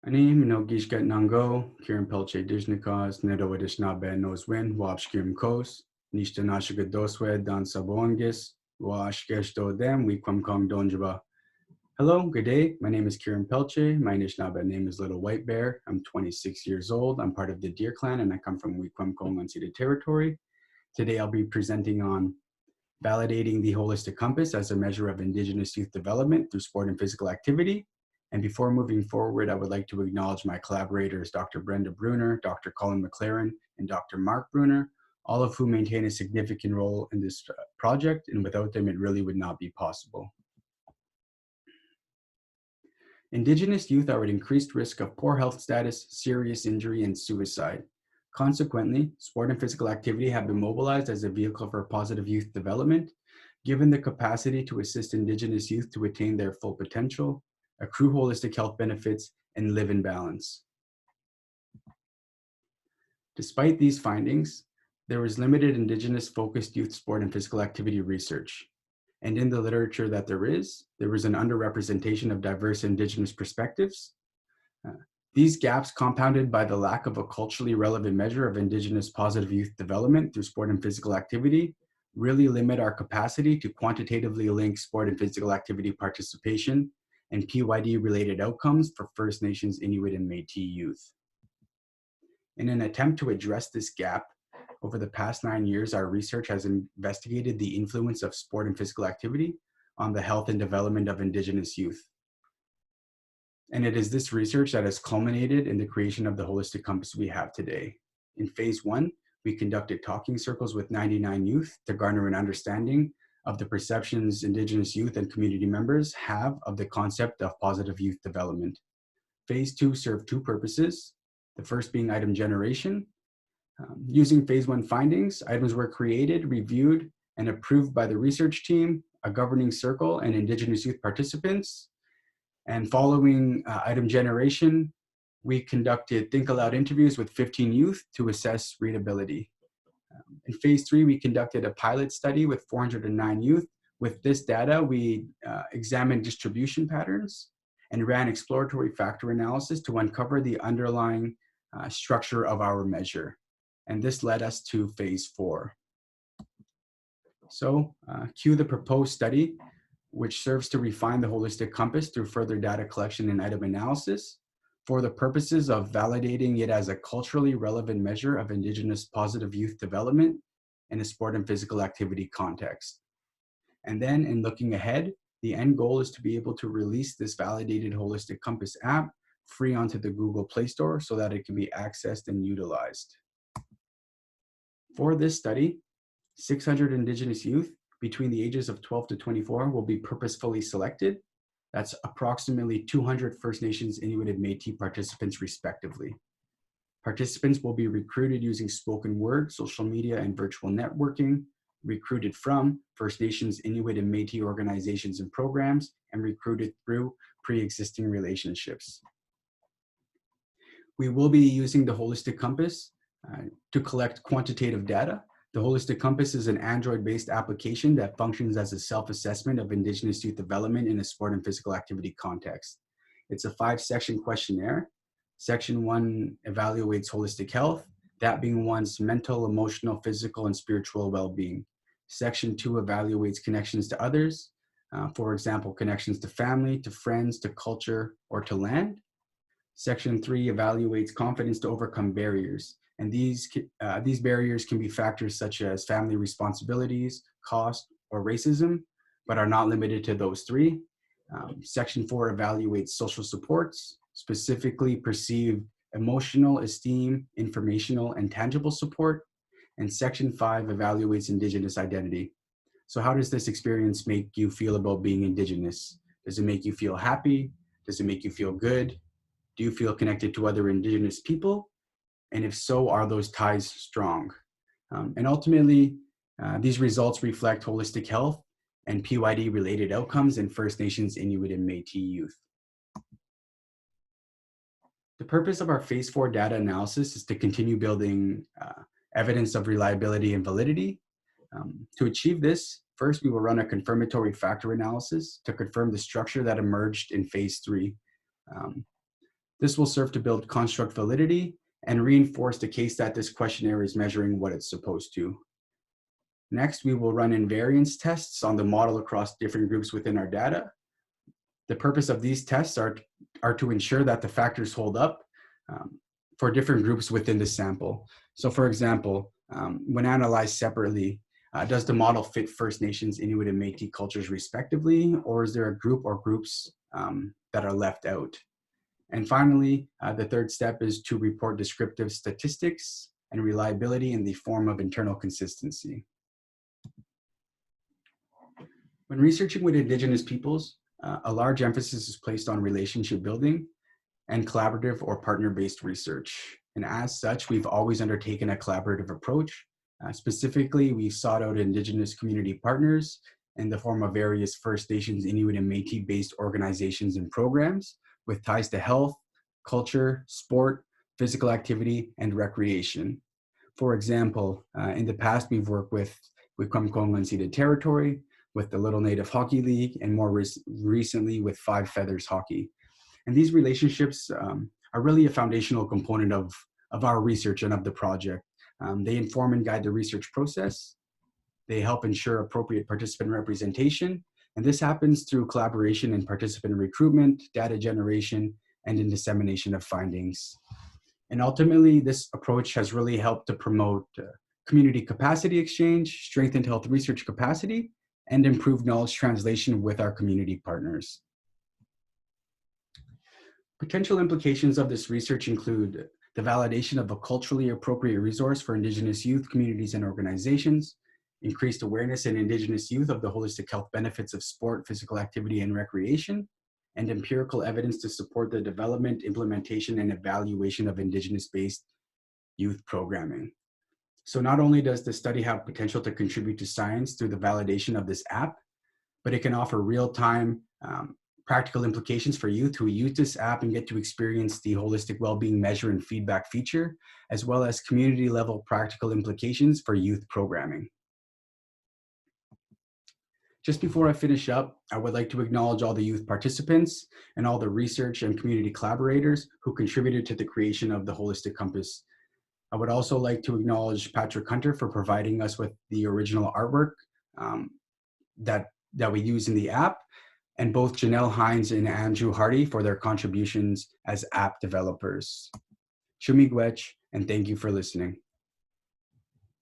Ani Minogishka Nango, Kieran Peltier Dijnikas, Nedowedish Nabe Noswin, Wapshkim Kos, Nishta Nashiga Doswe, Dan Sabongis, Washkesh Dodem, Weekwam Kong Donjaba. Hello, good day. My name is Kieran Peltier. My Anishinaabe name is Little White Bear. I'm 26 years old. I'm part of the Deer Clan and I come from Weekwam Kong unceded territory. Today I'll be presenting on validating the holistic compass as a measure of Indigenous youth development through sport and physical activity. And before moving forward, I would like to acknowledge my collaborators, Dr. Brenda Bruner, Dr. Colin McLaren, and Dr. Mark Bruner, all of whom maintain a significant role in this project, and without them, it really would not be possible. Indigenous youth are at increased risk of poor health status, serious injury, and suicide. Consequently, sport and physical activity have been mobilized as a vehicle for positive youth development, given the capacity to assist Indigenous youth to attain their full potential, accrue holistic health benefits, and live in balance. Despite these findings, there is limited Indigenous-focused youth sport and physical activity research. And in the literature that there is an underrepresentation of diverse Indigenous perspectives. These gaps, compounded by the lack of a culturally relevant measure of Indigenous positive youth development through sport and physical activity, really limit our capacity to quantitatively link sport and physical activity participation and PYD-related outcomes for First Nations, Inuit, and Métis youth. In an attempt to address this gap, over the past 9 years, our research has investigated the influence of sport and physical activity on the health and development of Indigenous youth. And it is this research that has culminated in the creation of the holistic compass we have today. In phase 1, we conducted talking circles with 99 youth to garner an understanding of the perceptions Indigenous youth and community members have of the concept of positive youth development. Phase 2 served two purposes, the first being item generation. Using phase 1 findings, items were created, reviewed, and approved by the research team, a governing circle, and Indigenous youth participants. And following item generation, we conducted think aloud interviews with 15 youth to assess readability. In phase 3, we conducted a pilot study with 409 youth. With this data, we examined distribution patterns and ran exploratory factor analysis to uncover the underlying structure of our measure. And this led us to phase 4. So cue the proposed study, which serves to refine the holistic compass through further data collection and item analysis for the purposes of validating it as a culturally relevant measure of Indigenous positive youth development in a sport and physical activity context. And then in looking ahead, the end goal is to be able to release this validated holistic compass app free onto the Google Play Store so that it can be accessed and utilized. For this study, 600 Indigenous youth between the ages of 12 to 24 will be purposefully selected. That's approximately 200 First Nations, Inuit, and Métis participants respectively. Participants will be recruited using spoken word, social media, and virtual networking, recruited from First Nations, Inuit, and Métis organizations and programs, and recruited through pre-existing relationships. We will be using the Holistic Compass to collect quantitative data. The Holistic Compass is an Android-based application that functions as a self-assessment of Indigenous youth development in a sport and physical activity context. It's a 5-section questionnaire. Section 1 evaluates holistic health, that being one's mental, emotional, physical, and spiritual well-being. Section 2 evaluates connections to others, for example, connections to family, to friends, to culture, or to land. Section 3 evaluates confidence to overcome barriers. And these barriers can be factors such as family responsibilities, cost, or racism, but are not limited to those three. Section 4 evaluates social supports, specifically perceived emotional, esteem, informational, and tangible support. And Section 5 evaluates Indigenous identity. So how does this experience make you feel about being Indigenous? Does it make you feel happy? Does it make you feel good? Do you feel connected to other Indigenous people? And if so, are those ties strong? And ultimately, these results reflect holistic health and PYD-related outcomes in First Nations, Inuit, and Métis youth. The purpose of our phase 4 data analysis is to continue building evidence of reliability and validity. To achieve this, first, we will run a confirmatory factor analysis to confirm the structure that emerged in phase 3. This will serve to build construct validity and reinforce the case that this questionnaire is measuring what it's supposed to. Next, we will run invariance tests on the model across different groups within our data. The purpose of these tests are to ensure that the factors hold up for different groups within the sample. So for example, when analyzed separately, does the model fit First Nations, Inuit, and Métis cultures respectively, or is there a group or groups that are left out? And finally, the third step is to report descriptive statistics and reliability in the form of internal consistency. When researching with Indigenous peoples, a large emphasis is placed on relationship building and collaborative or partner-based research. And as such, we've always undertaken a collaborative approach. Specifically, we've sought out Indigenous community partners in the form of various First Nations, Inuit, and Métis-based organizations and programs with ties to health, culture, sport, physical activity, and recreation. For example, in the past, we've worked with Kwemkong Unceded Territory, with the Little Native Hockey League, and more recently with Five Feathers Hockey. And these relationships are really a foundational component of our research and of the project. They inform and guide the research process. They help ensure appropriate participant representation. And this happens through collaboration in participant recruitment, data generation, and in dissemination of findings. And ultimately, this approach has really helped to promote community capacity exchange, strengthened health research capacity, and improved knowledge translation with our community partners. Potential implications of this research include the validation of a culturally appropriate resource for Indigenous youth, communities, and organizations, increased awareness in Indigenous youth of the holistic health benefits of sport, physical activity, and recreation, and empirical evidence to support the development, implementation, and evaluation of Indigenous-based youth programming. So not only does the study have potential to contribute to science through the validation of this app, but it can offer real-time practical implications for youth who use this app and get to experience the holistic well-being measure and feedback feature, as well as community-level practical implications for youth programming. Just before I finish up, I would like to acknowledge all the youth participants and all the research and community collaborators who contributed to the creation of the Holistic Compass. I would also like to acknowledge Patrick Hunter for providing us with the original artwork that we use in the app, and both Janelle Hines and Andrew Hardy for their contributions as app developers. Shumigwech, and thank you for listening.